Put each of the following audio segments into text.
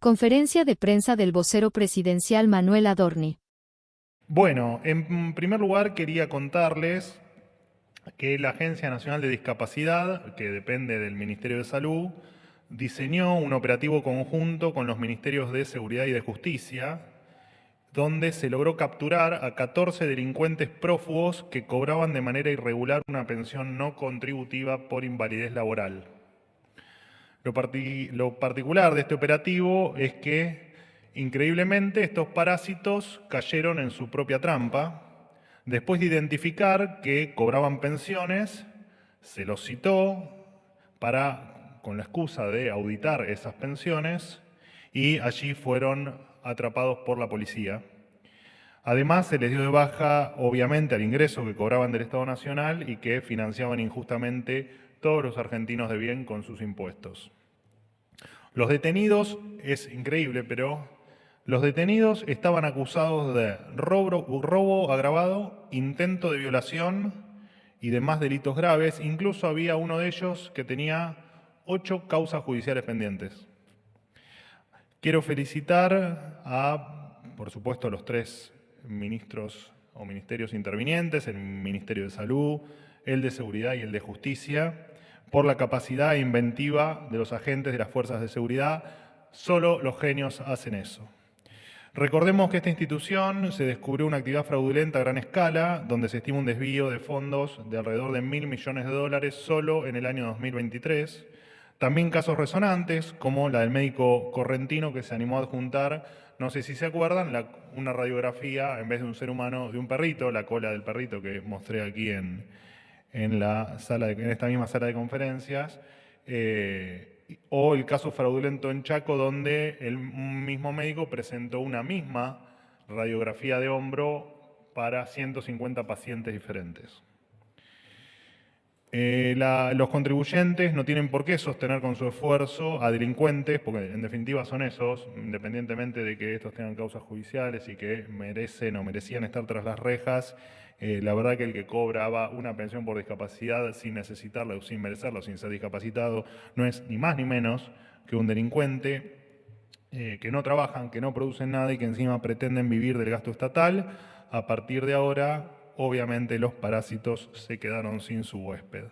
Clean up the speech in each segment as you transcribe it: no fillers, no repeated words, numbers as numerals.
Conferencia de prensa del vocero presidencial Manuel Adorni. Bueno, en primer lugar quería contarles que la Agencia Nacional de Discapacidad, que depende del Ministerio de Salud, diseñó un operativo conjunto con los Ministerios de Seguridad y de Justicia, donde se logró capturar a 14 delincuentes prófugos que cobraban de manera irregular una pensión no contributiva por invalidez laboral. Lo particular de este operativo es que, increíblemente, estos parásitos cayeron en su propia trampa. Después de identificar que cobraban pensiones, se los citó con la excusa de auditar esas pensiones, y allí fueron atrapados por la policía. Además, se les dio de baja, obviamente, al ingreso que cobraban del Estado Nacional y que financiaban injustamente todos los argentinos de bien con sus impuestos. Los detenidos, es increíble, pero los detenidos estaban acusados de robo agravado, intento de violación y demás delitos graves. Incluso había uno de ellos que tenía 8 causas judiciales pendientes. Quiero felicitar por supuesto, a los 3 ministros o ministerios intervinientes, el Ministerio de Salud, el de Seguridad y el de Justicia, por la capacidad inventiva de los agentes de las fuerzas de seguridad. Solo los genios hacen eso. Recordemos que esta institución se descubrió una actividad fraudulenta a gran escala, donde se estima un desvío de fondos de alrededor de $1.000 millones solo en el año 2023. También casos resonantes, como la del médico correntino que se animó a adjuntar, no sé si se acuerdan, una radiografía en vez de un ser humano, de un perrito, la cola del perrito que mostré aquí en esta misma sala de conferencias, o el caso fraudulento en Chaco, donde un mismo médico presentó una misma radiografía de hombro para 150 pacientes diferentes. Los contribuyentes no tienen por qué sostener con su esfuerzo a delincuentes, porque en definitiva son esos, independientemente de que estos tengan causas judiciales y que merecen o merecían estar tras las rejas. La verdad que el que cobraba una pensión por discapacidad sin necesitarla o sin merecerla o sin ser discapacitado no es ni más ni menos que un delincuente, que no trabajan, que no producen nada y que encima pretenden vivir del gasto estatal. A partir de ahora, obviamente, los parásitos se quedaron sin su huésped.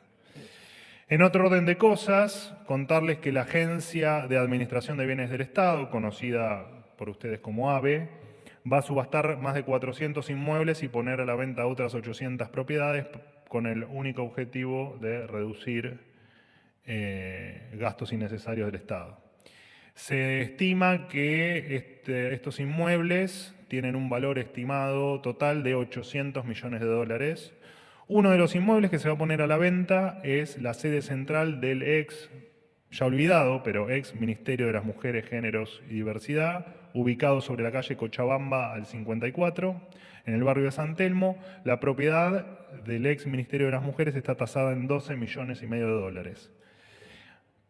En otro orden de cosas, contarles que la Agencia de Administración de Bienes del Estado, conocida por ustedes como AVE, va a subastar más de 400 inmuebles y poner a la venta otras 800 propiedades con el único objetivo de reducir gastos innecesarios del Estado. Se estima que estos inmuebles tienen un valor estimado total de $800 millones. Uno de los inmuebles que se va a poner a la venta es la sede central del ya olvidado, pero ex Ministerio de las Mujeres, Géneros y Diversidad, ubicado sobre la calle Cochabamba al 54, en el barrio de San Telmo. La propiedad del ex Ministerio de las Mujeres está tasada en $12,5 millones.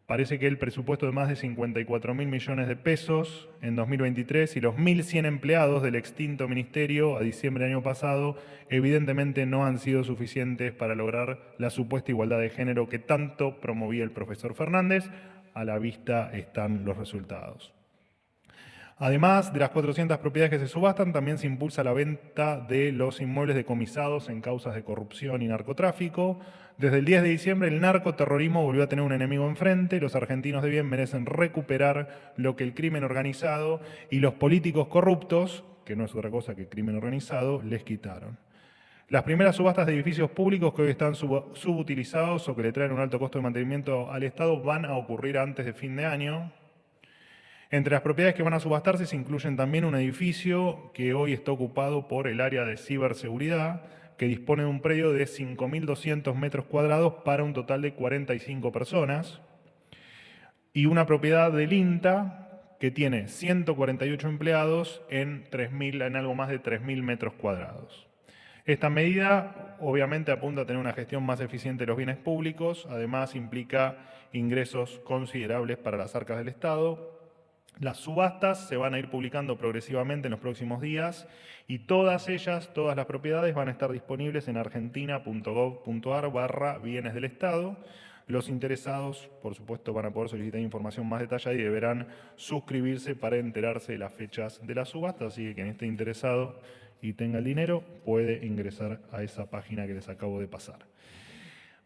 Parece que el presupuesto de más de 54.000 millones de pesos en 2023 y los 1.100 empleados del extinto ministerio a diciembre del año pasado evidentemente no han sido suficientes para lograr la supuesta igualdad de género que tanto promovía el profesor Fernández. A la vista están los resultados. Además de las 400 propiedades que se subastan, también se impulsa la venta de los inmuebles decomisados en causas de corrupción y narcotráfico. Desde el 10 de diciembre el narcoterrorismo volvió a tener un enemigo enfrente. Los argentinos de bien merecen recuperar lo que el crimen organizado y los políticos corruptos, que no es otra cosa que crimen organizado, les quitaron. Las primeras subastas de edificios públicos que hoy están subutilizados o que le traen un alto costo de mantenimiento al Estado van a ocurrir antes de fin de año. Entre las propiedades que van a subastarse se incluyen también un edificio que hoy está ocupado por el área de ciberseguridad, que dispone de un predio de 5.200 metros cuadrados para un total de 45 personas, y una propiedad del INTA que tiene 148 empleados en algo más de 3.000 metros cuadrados. Esta medida obviamente apunta a tener una gestión más eficiente de los bienes públicos. Además implica ingresos considerables para las arcas del Estado. Las subastas se van a ir publicando progresivamente en los próximos días y todas las propiedades van a estar disponibles en argentina.gov.ar/bienes del Estado, Los interesados, por supuesto, van a poder solicitar información más detallada y deberán suscribirse para enterarse de las fechas de la subasta, así que quien esté interesado y tenga el dinero puede ingresar a esa página que les acabo de pasar.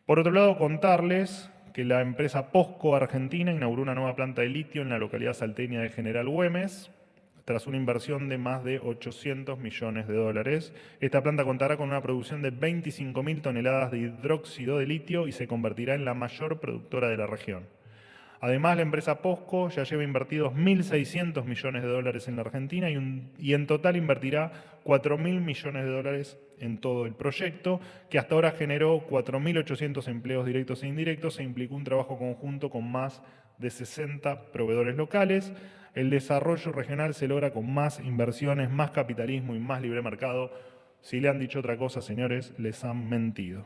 Por otro lado, contarles que la empresa POSCO Argentina inauguró una nueva planta de litio en la localidad salteña de General Güemes, tras una inversión de más de 800 millones de dólares. Esta planta contará con una producción de 25.000 toneladas de hidróxido de litio y se convertirá en la mayor productora de la región. Además, la empresa POSCO ya lleva invertidos 1.600 millones de dólares en la Argentina y en total invertirá 4.000 millones de dólares en todo el proyecto, que hasta ahora generó 4.800 empleos directos e indirectos e implicó un trabajo conjunto con más de 60 proveedores locales. El desarrollo regional se logra con más inversiones, más capitalismo y más libre mercado. Si le han dicho otra cosa, señores, les han mentido.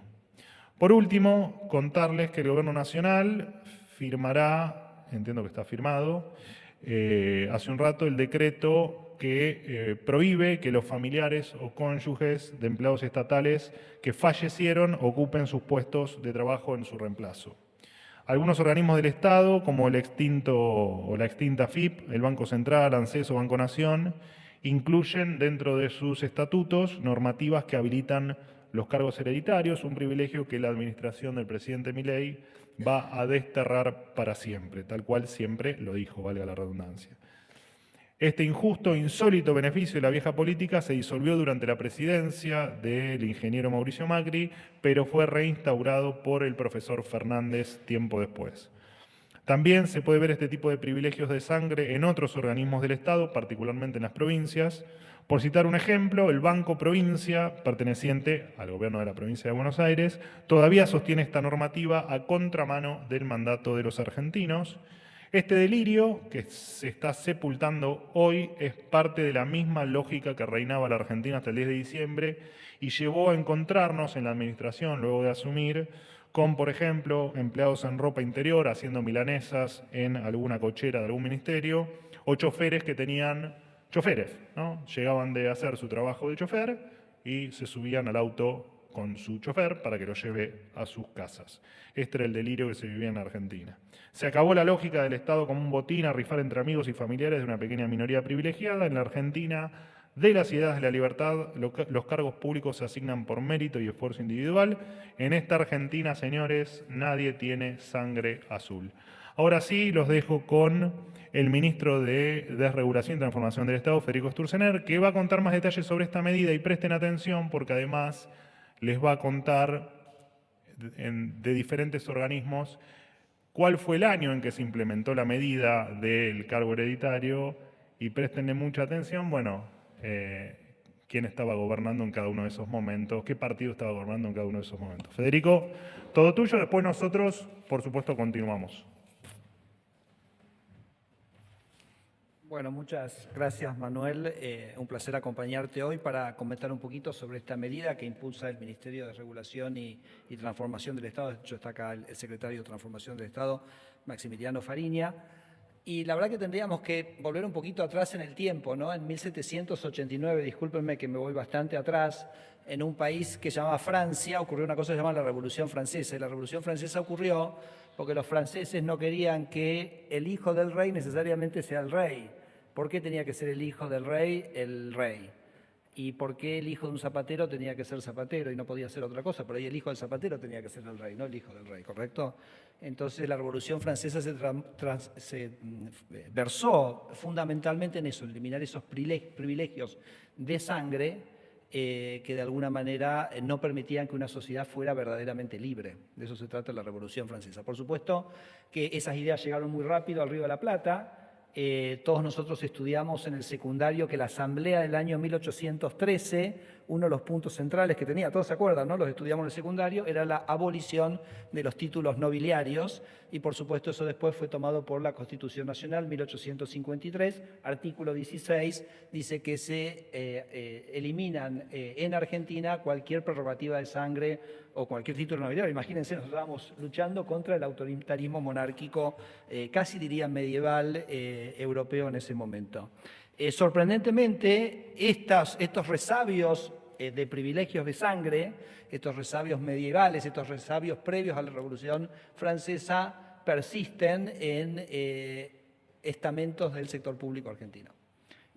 Por último, contarles que el Gobierno Nacional firmará, entiendo que está firmado, hace un rato el decreto que prohíbe que los familiares o cónyuges de empleados estatales que fallecieron ocupen sus puestos de trabajo en su reemplazo. Algunos organismos del Estado, como el extinto o la extinta FIP, el Banco Central, ANSES o Banco Nación, incluyen dentro de sus estatutos normativas que habilitan los cargos hereditarios, un privilegio que la administración del presidente Milei va a desterrar para siempre, tal cual siempre lo dijo, valga la redundancia. Este injusto e insólito beneficio de la vieja política se disolvió durante la presidencia del ingeniero Mauricio Macri, pero fue reinstaurado por el profesor Fernández tiempo después. También se puede ver este tipo de privilegios de sangre en otros organismos del Estado, particularmente en las provincias. Por citar un ejemplo, el Banco Provincia, perteneciente al gobierno de la provincia de Buenos Aires, todavía sostiene esta normativa a contramano del mandato de los argentinos. Este delirio que se está sepultando hoy es parte de la misma lógica que reinaba la Argentina hasta el 10 de diciembre y llevó a encontrarnos en la administración, luego de asumir, con, por ejemplo, empleados en ropa interior haciendo milanesas en alguna cochera de algún ministerio, o choferes que tenían choferes, ¿no? Llegaban de hacer su trabajo de chofer y se subían al auto con su chofer para que lo lleve a sus casas. Este era el delirio que se vivía en la Argentina. Se acabó la lógica del Estado como un botín a rifar entre amigos y familiares de una pequeña minoría privilegiada. En la Argentina, de las ideas de la libertad, los cargos públicos se asignan por mérito y esfuerzo individual. En esta Argentina, señores, nadie tiene sangre azul. Ahora sí, los dejo con el ministro de Desregulación y Transformación del Estado, Federico Sturzenegger, que va a contar más detalles sobre esta medida y presten atención porque además les va a contar de diferentes organismos cuál fue el año en que se implementó la medida del cargo hereditario y préstenle mucha atención, bueno, quién estaba gobernando en cada uno de esos momentos, qué partido estaba gobernando en cada uno de esos momentos. Federico, todo tuyo, después nosotros, por supuesto, continuamos. Bueno, muchas gracias, Manuel. Un placer acompañarte hoy para comentar un poquito sobre esta medida que impulsa el Ministerio de Regulación y Transformación del Estado. De hecho, está acá el secretario de Transformación del Estado, Maximiliano Fariña. Y la verdad que tendríamos que volver un poquito atrás en el tiempo, ¿no? En 1789, discúlpenme que me voy bastante atrás, en un país que se llama Francia, ocurrió una cosa que se llama la Revolución Francesa. Y la Revolución Francesa ocurrió porque los franceses no querían que el hijo del rey necesariamente sea el rey. ¿Por qué tenía que ser el hijo del rey el rey? ¿Y por qué el hijo de un zapatero tenía que ser zapatero y no podía ser otra cosa? Por ahí el hijo del zapatero tenía que ser el rey, no el hijo del rey, ¿correcto? Entonces la Revolución Francesa se versó fundamentalmente en eso, en eliminar esos privilegios de sangre que de alguna manera no permitían que una sociedad fuera verdaderamente libre. De eso se trata la Revolución Francesa. Por supuesto que esas ideas llegaron muy rápido al Río de la Plata. Todos nosotros estudiamos en el secundario que la Asamblea del año 1813, uno de los puntos centrales que tenía, todos se acuerdan, ¿no? Los estudiamos en el secundario, era la abolición de los títulos nobiliarios y por supuesto eso después fue tomado por la Constitución Nacional 1853, artículo 16, dice que se eliminan en Argentina cualquier prerrogativa de sangre o cualquier título nobiliario. Imagínense, nosotros estábamos luchando contra el autoritarismo monárquico, casi diría medieval, europeo en ese momento. Sorprendentemente, estos resabios de privilegios de sangre, estos resabios medievales, estos resabios previos a la Revolución Francesa, persisten en estamentos del sector público argentino.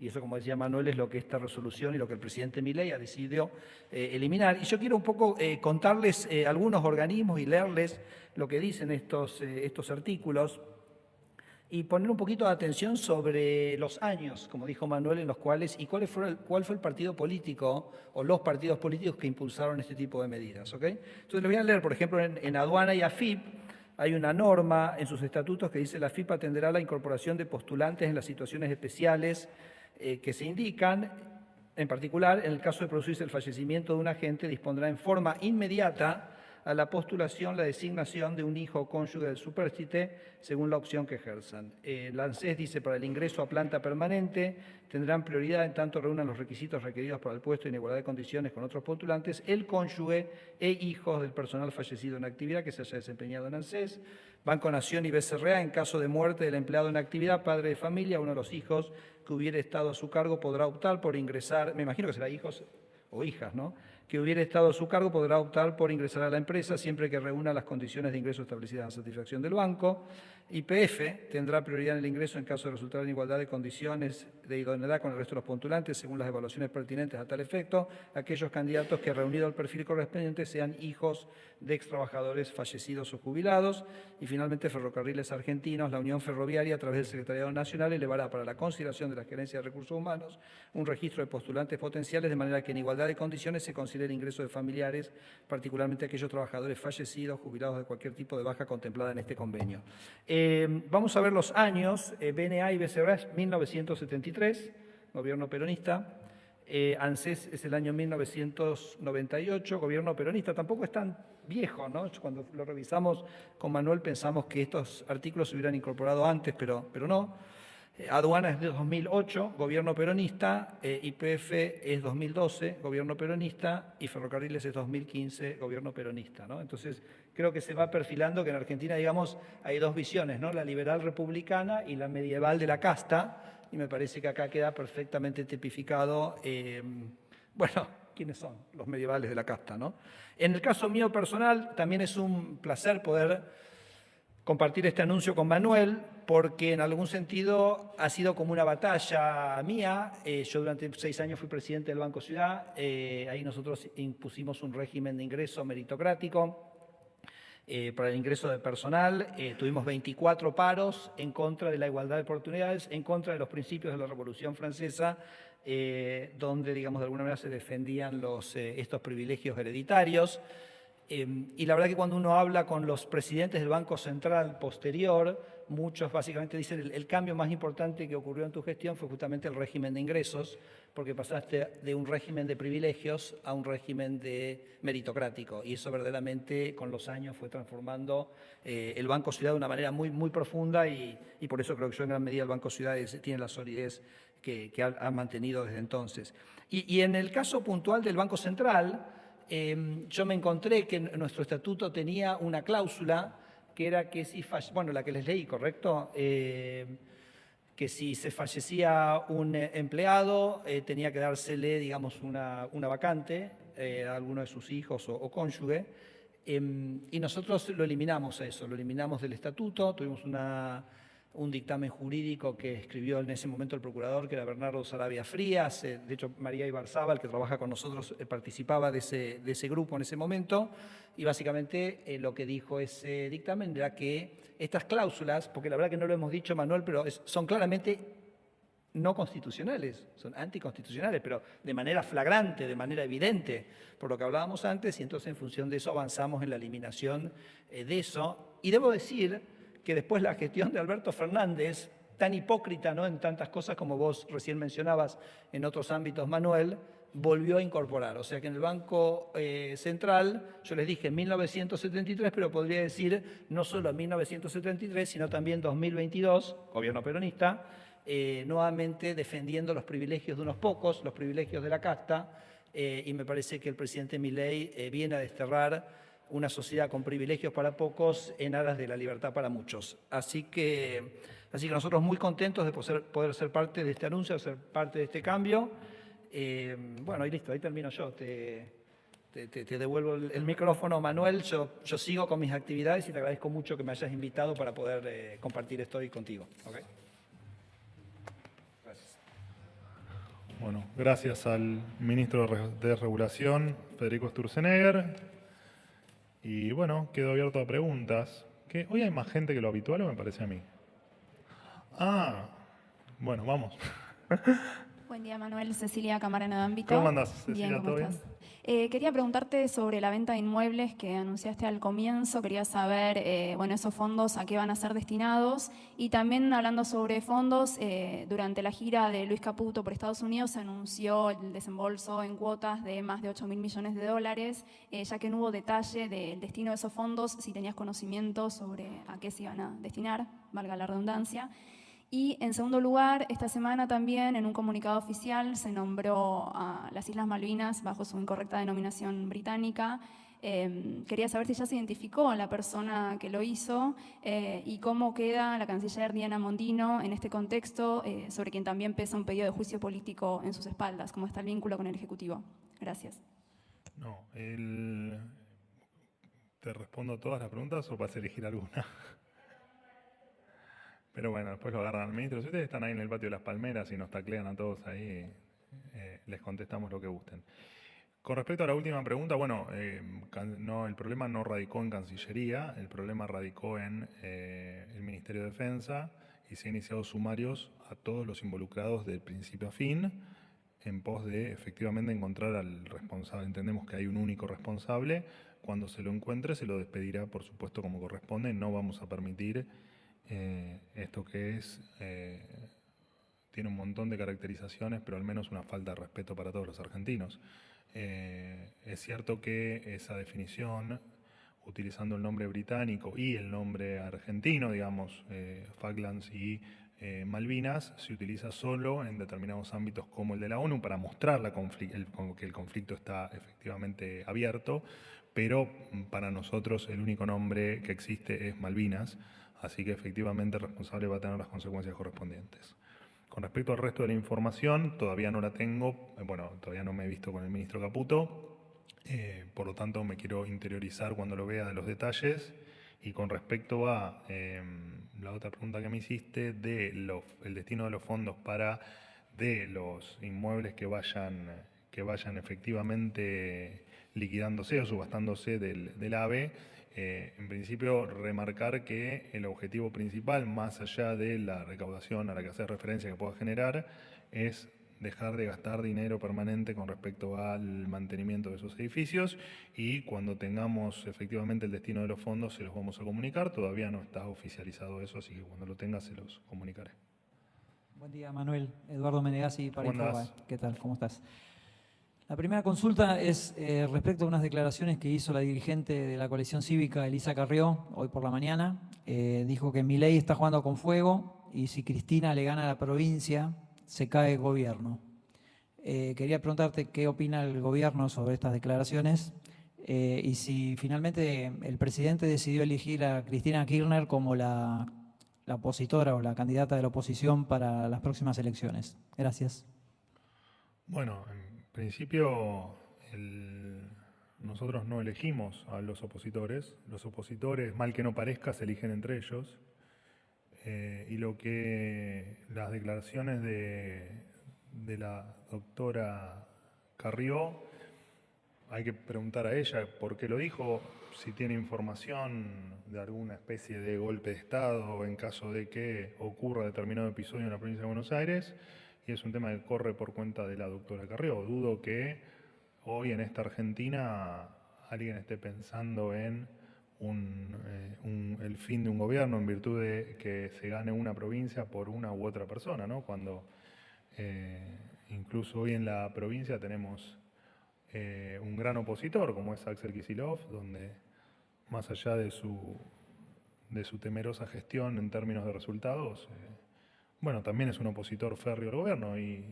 Y eso, como decía Manuel, es lo que esta resolución y lo que el presidente Milei ha decidido eliminar. Y yo quiero un poco contarles algunos organismos y leerles lo que dicen estos artículos y poner un poquito de atención sobre los años, como dijo Manuel, en los cuales y cuál fue el partido político o los partidos políticos que impulsaron este tipo de medidas. ¿Okay? Entonces les voy a leer, por ejemplo, en Aduana y AFIP, hay una norma en sus estatutos que dice: la AFIP atenderá la incorporación de postulantes en las situaciones especiales que se indican. En particular, en el caso de producirse el fallecimiento de un agente, dispondrá en forma inmediata a la postulación la designación de un hijo o cónyuge del supérstite según la opción que ejerzan. La ANSES dice: para el ingreso a planta permanente tendrán prioridad, en tanto reúnan los requisitos requeridos para el puesto en igualdad de condiciones con otros postulantes, el cónyuge e hijos del personal fallecido en actividad que se haya desempeñado en ANSES, Banco Nación y BCRA. En caso de muerte del empleado en actividad, padre de familia, uno de los hijos que hubiera estado a su cargo podrá optar por ingresar, me imagino que será hijos o hijas, ¿no?, que hubiera estado a su cargo podrá optar por ingresar a la empresa siempre que reúna las condiciones de ingreso establecidas a satisfacción del banco. YPF tendrá prioridad en el ingreso en caso de resultar en igualdad de condiciones de idoneidad con el resto de los postulantes según las evaluaciones pertinentes a tal efecto, aquellos candidatos que, reunido el perfil correspondiente, sean hijos de extrabajadores fallecidos o jubilados. Y finalmente, Ferrocarriles Argentinos, la Unión Ferroviaria, a través del Secretariado Nacional, elevará para la consideración de la Gerencia de Recursos Humanos un registro de postulantes potenciales, de manera que en igualdad de condiciones se considere el ingreso de familiares, particularmente aquellos trabajadores fallecidos, jubilados de cualquier tipo de baja contemplada en este convenio. Vamos a ver los años. BNA y BCRA, 1973, gobierno peronista. ANSES es el año 1998, gobierno peronista. Tampoco es tan viejo, ¿no? Cuando lo revisamos con Manuel pensamos que estos artículos se hubieran incorporado antes, pero no. Aduana es de 2008, gobierno peronista. YPF es 2012, gobierno peronista. Y Ferrocarriles es 2015, gobierno peronista, ¿no? Entonces, creo que se va perfilando que en Argentina, digamos, hay dos visiones, ¿no?, la liberal republicana y la medieval de la casta. Y me parece que acá queda perfectamente tipificado, bueno, quiénes son los medievales de la casta, ¿no? En el caso mío personal, también es un placer poder compartir este anuncio con Manuel, porque en algún sentido ha sido como una batalla mía. Yo durante 6 años fui presidente del Banco Ciudad. Ahí nosotros impusimos un régimen de ingreso meritocrático para el ingreso de personal. Tuvimos 24 paros en contra de la igualdad de oportunidades, en contra de los principios de la Revolución Francesa, donde, digamos, de alguna manera se defendían estos privilegios hereditarios. Y la verdad que cuando uno habla con los presidentes del Banco Central posterior, muchos básicamente dicen el cambio más importante que ocurrió en tu gestión fue justamente el régimen de ingresos, porque pasaste de un régimen de privilegios a un régimen meritocrático. Y eso verdaderamente con los años fue transformando el Banco Ciudad de una manera muy, muy profunda y por eso creo que yo en gran medida el Banco Ciudad tiene la solidez que ha mantenido desde entonces. Y en el caso puntual del Banco Central, yo me encontré que nuestro estatuto tenía una cláusula que era que si bueno, la que les leí, ¿correcto? Que si se fallecía un empleado, tenía que dársele, digamos, una vacante a alguno de sus hijos o cónyuge. Y nosotros lo eliminamos lo eliminamos del estatuto. Tuvimos un dictamen jurídico que escribió en ese momento el procurador, que era Bernardo Sarabia Frías. De hecho, María Ibarzábal, que trabaja con nosotros, participaba de ese grupo en ese momento. Y básicamente lo que dijo ese dictamen era que estas cláusulas, porque la verdad que no lo hemos dicho, Manuel, pero son claramente no constitucionales, son anticonstitucionales, pero de manera flagrante, de manera evidente, por lo que hablábamos antes, y entonces en función de eso avanzamos en la eliminación de eso. Y debo decir que después la gestión de Alberto Fernández, tan hipócrita, ¿no?, en tantas cosas como vos recién mencionabas en otros ámbitos, Manuel, volvió a incorporar. O sea que en el Banco Central, yo les dije en 1973, pero podría decir no solo en 1973, sino también 2022, gobierno peronista, nuevamente defendiendo los privilegios de unos pocos, los privilegios de la casta, y me parece que el presidente Milei viene a desterrar una sociedad con privilegios para pocos en aras de la libertad para muchos. Así que nosotros muy contentos de poder ser parte de este anuncio, de ser parte de este cambio. Bueno, y listo, ahí termino yo. Te devuelvo el micrófono, Manuel. Yo sigo con mis actividades y te agradezco mucho que me hayas invitado para poder compartir esto hoy contigo. ¿Okay? Gracias. Bueno, gracias al ministro de Regulación, Federico Sturzenegger. Y bueno, quedo abierto a preguntas. ¿Que hoy hay más gente que lo habitual o me parece a mí? Ah, bueno, vamos. Buen día, Manuel. Cecilia Camarena de Ámbito. ¿Cómo andás, Cecilia? Bien, ¿cómo ¿Todo bien? estás? Quería preguntarte sobre la venta de inmuebles que anunciaste al comienzo. Quería saber, bueno, esos fondos a qué van a ser destinados. Y también hablando sobre fondos, durante la gira de Luis Caputo por Estados Unidos se anunció el desembolso en cuotas de más de 8.000 millones de dólares, ya que no hubo detalle del destino de esos fondos, si tenías conocimiento sobre a qué se iban a destinar, valga la redundancia. Y en segundo lugar, esta semana también en un comunicado oficial se nombró a las Islas Malvinas bajo su incorrecta denominación británica. Quería saber si ya se identificó a la persona que lo hizo y cómo queda la canciller Diana Mondino en este contexto, sobre quien también pesa un pedido de juicio político en sus espaldas, cómo está el vínculo con el Ejecutivo. Gracias. No, ¿te respondo todas las preguntas o vas a elegir alguna? Pero bueno, después lo agarran al ministro. Si ustedes están ahí en el patio de las Palmeras y nos taclean a todos ahí, les contestamos lo que gusten. Con respecto a la última pregunta, bueno, no, el problema no radicó en Cancillería, el problema radicó en el Ministerio de Defensa y se han iniciado sumarios a todos los involucrados de principio a fin en pos de efectivamente encontrar al responsable. Entendemos que hay un único responsable. Cuando se lo encuentre se lo despedirá, por supuesto, como corresponde. No vamos a permitir esto que es, tiene un montón de caracterizaciones, pero al menos una falta de respeto para todos los argentinos. Es cierto que esa definición, utilizando el nombre británico y el nombre argentino, digamos, Falklands y Malvinas, se utiliza solo en determinados ámbitos como el de la ONU para mostrar que el conflicto está efectivamente abierto, pero para nosotros el único nombre que existe es Malvinas. Así que efectivamente el responsable va a tener las consecuencias correspondientes. Con respecto al resto de la información, todavía no la tengo, bueno, todavía no me he visto con el ministro Caputo, por lo tanto me quiero interiorizar cuando lo vea de los detalles. Y con respecto a la otra pregunta que me hiciste, el destino de los fondos de los inmuebles que vayan efectivamente liquidándose o subastándose del AVE, en principio, remarcar que el objetivo principal, más allá de la recaudación a la que hace referencia que pueda generar, es dejar de gastar dinero permanente con respecto al mantenimiento de esos edificios y cuando tengamos efectivamente el destino de los fondos se los vamos a comunicar. Todavía no está oficializado eso, así que cuando lo tenga se los comunicaré. Buen día, Manuel. Eduardo Menegazzi para ¿Cómo Infobae. andás? ¿Qué tal? ¿Cómo estás? La primera consulta es respecto a unas declaraciones que hizo la dirigente de la coalición cívica, Elisa Carrió, hoy por la mañana. Dijo que Milei está jugando con fuego y si Cristina le gana a la provincia, se cae el gobierno. Quería preguntarte qué opina el gobierno sobre estas declaraciones y si finalmente el presidente decidió elegir a Cristina Kirchner como la opositora o la candidata de la oposición para las próximas elecciones. Gracias. Bueno, en principio nosotros no elegimos a los opositores. Los opositores, mal que no parezca, se eligen entre ellos. Y las declaraciones de la doctora Carrió, hay que preguntar a ella por qué lo dijo, si tiene información de alguna especie de golpe de Estado en caso de que ocurra determinado episodio en la provincia de Buenos Aires, y es un tema que corre por cuenta de la doctora Carrió. Dudo que hoy en esta Argentina alguien esté pensando en el fin de un gobierno en virtud de que se gane una provincia por una u otra persona, ¿no? Cuando incluso hoy en la provincia tenemos un gran opositor como es Axel Kicillof, donde más allá de su temerosa gestión en términos de resultados, bueno, también es un opositor férreo al gobierno y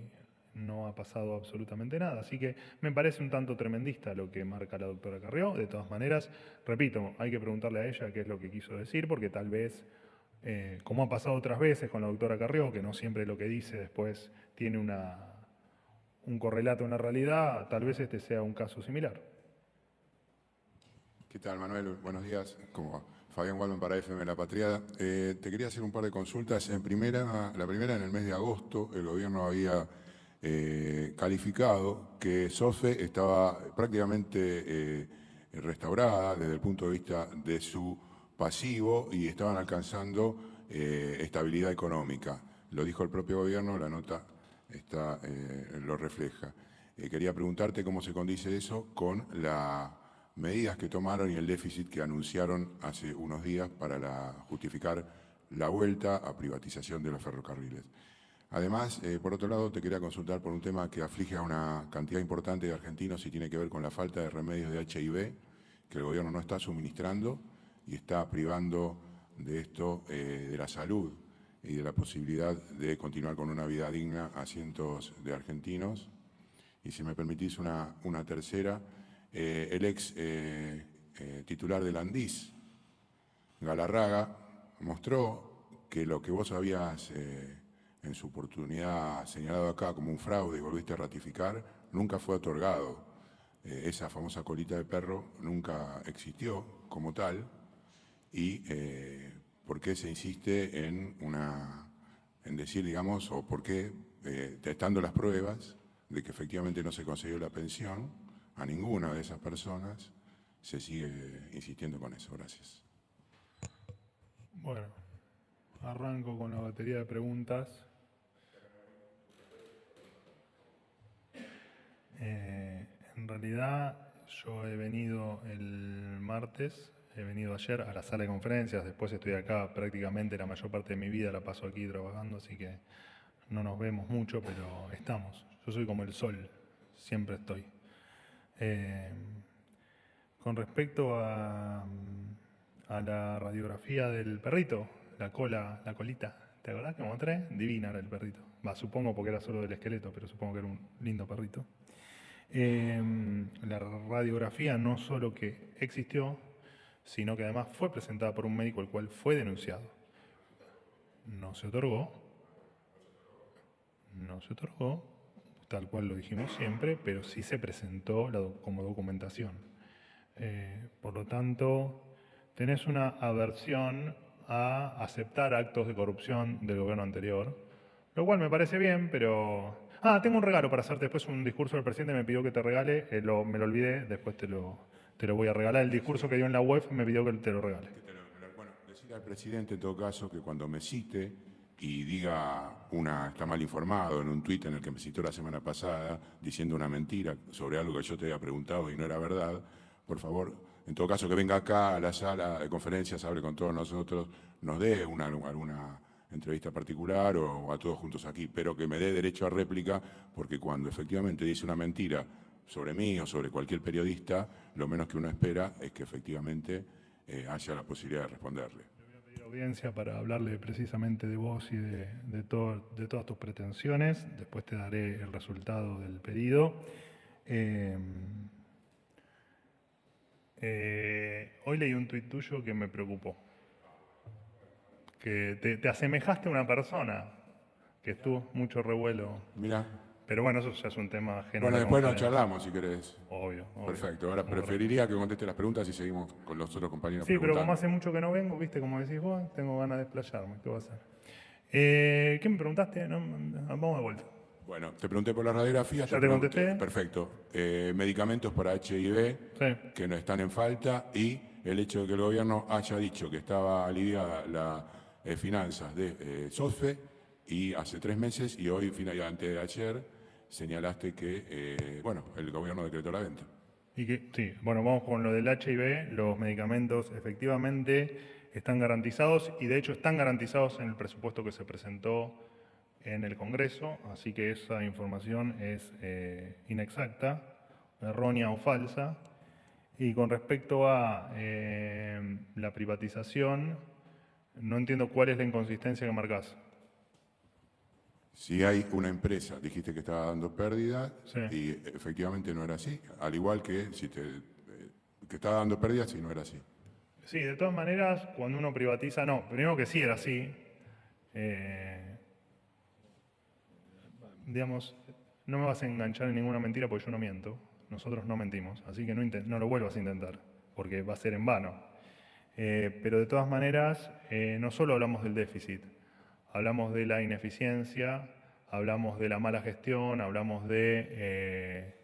no ha pasado absolutamente nada. Así que me parece un tanto tremendista lo que marca la doctora Carrió. De todas maneras, repito, hay que preguntarle a ella qué es lo que quiso decir, porque tal vez, como ha pasado otras veces con la doctora Carrió, que no siempre lo que dice después tiene un correlato, una realidad, tal vez este sea un caso similar. ¿Qué tal, Manuel? Buenos días. ¿Cómo va? Fabián Waldman para FM La Patriada. Te quería hacer un par de consultas. La primera, en el mes de agosto, el gobierno había calificado que SOFE estaba prácticamente restaurada desde el punto de vista de su pasivo y estaban alcanzando estabilidad económica. Lo dijo el propio gobierno, la nota lo refleja. Quería preguntarte cómo se condice eso con las medidas que tomaron y el déficit que anunciaron hace unos días para justificar la vuelta a privatización de los ferrocarriles. Además, por otro lado, te quería consultar por un tema que aflige a una cantidad importante de argentinos y tiene que ver con la falta de remedios de HIV, que el gobierno no está suministrando y está privando de esto, de la salud y de la posibilidad de continuar con una vida digna a cientos de argentinos. Y si me permitís una tercera, el ex titular del Andís, Galarraga, mostró que lo que vos habías en su oportunidad señalado acá como un fraude y volviste a ratificar, nunca fue otorgado. Esa famosa colita de perro nunca existió como tal. Y por qué se insiste en decir, digamos, o por qué, testando las pruebas de que efectivamente no se consiguió la pensión a ninguna de esas personas, se sigue insistiendo con eso. Gracias. Bueno, arranco con la batería de preguntas. En realidad, yo he venido el martes, he venido ayer a la sala de conferencias, después estoy acá prácticamente la mayor parte de mi vida, la paso aquí trabajando, así que no nos vemos mucho, pero estamos. Yo soy como el sol, siempre estoy. Con respecto a la radiografía del perrito, la colita, ¿te acordás que mostré? Divina era el perrito. Supongo porque era solo del esqueleto, pero supongo que era un lindo perrito. La radiografía no solo que existió, sino que además fue presentada por un médico el cual fue denunciado. No se otorgó, tal cual lo dijimos siempre, pero sí se presentó como documentación. Por lo tanto, tenés una aversión a aceptar actos de corrupción del gobierno anterior, lo cual me parece bien, pero... tengo un regalo para hacerte después, un discurso del presidente me pidió que te regale, me lo olvidé, después te lo voy a regalar. El discurso que dio en la web me pidió que te lo regale. Bueno, decirle al presidente en todo caso que cuando me cite y diga está mal informado en un tuit en el que me citó la semana pasada diciendo una mentira sobre algo que yo te había preguntado y no era verdad, por favor, en todo caso que venga acá a la sala de conferencias, hable con todos nosotros, nos dé alguna entrevista particular o a todos juntos aquí, pero que me dé derecho a réplica, porque cuando efectivamente dice una mentira sobre mí o sobre cualquier periodista, lo menos que uno espera es que efectivamente haya la posibilidad de responderle. Le voy a pedir audiencia para hablarle precisamente de vos y de todas tus pretensiones. Después te daré el resultado del pedido. Hoy leí un tuit tuyo que me preocupó. Que te asemejaste a una persona que estuvo mucho revuelo. Mirá. Pero bueno, eso ya es un tema ajeno. Bueno, después nos charlamos si querés. Obvio. Perfecto. Ahora preferiría que conteste las preguntas y seguimos con los otros compañeros. Sí, pero como hace mucho que no vengo, viste, como decís vos, tengo ganas de explayarme. ¿Qué va a hacer? ¿Qué me preguntaste? No, vamos de vuelta. Bueno, te pregunté por la radiografía. Ya te contesté. Perfecto. Medicamentos para HIV que no están en falta y el hecho de que el gobierno haya dicho que estaba aliviada las finanzas de SOFE y hace 3 meses y hoy, antes de ayer, señalaste que el gobierno decretó la venta. Sí, bueno, vamos con lo del HIV. Los medicamentos efectivamente están garantizados y de hecho están garantizados en el presupuesto que se presentó en el Congreso, así que esa información es inexacta, errónea o falsa. Y con respecto a la privatización, no entiendo cuál es la inconsistencia que marcás. Si hay una empresa, dijiste que estaba dando pérdida, Sí. Y efectivamente no era así, al igual que que estaba dando pérdidas y no era así. Sí, de todas maneras, cuando uno privatiza, primero que sí era así. Digamos, no me vas a enganchar en ninguna mentira porque yo no miento. Nosotros no mentimos, así que no lo vuelvas a intentar, porque va a ser en vano. Pero de todas maneras, no solo hablamos del déficit, hablamos de la ineficiencia, hablamos de la mala gestión, hablamos de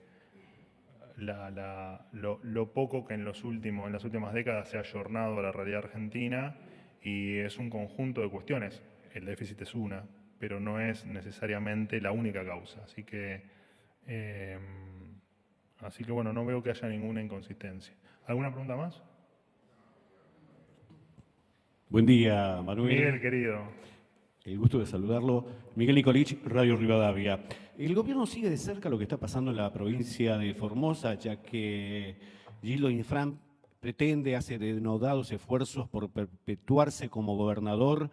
lo poco que en las últimas décadas se ha ayornado a la realidad argentina, y es un conjunto de cuestiones. El déficit es una, pero no es necesariamente la única causa. Así que bueno, no veo que haya ninguna inconsistencia. ¿Alguna pregunta más? Buen día, Manuel. Miguel, querido. El gusto de saludarlo. Miguel Nicolich, Radio Rivadavia. El gobierno sigue de cerca lo que está pasando en la provincia de Formosa, ya que Gildo Infran hace denodados esfuerzos por perpetuarse como gobernador.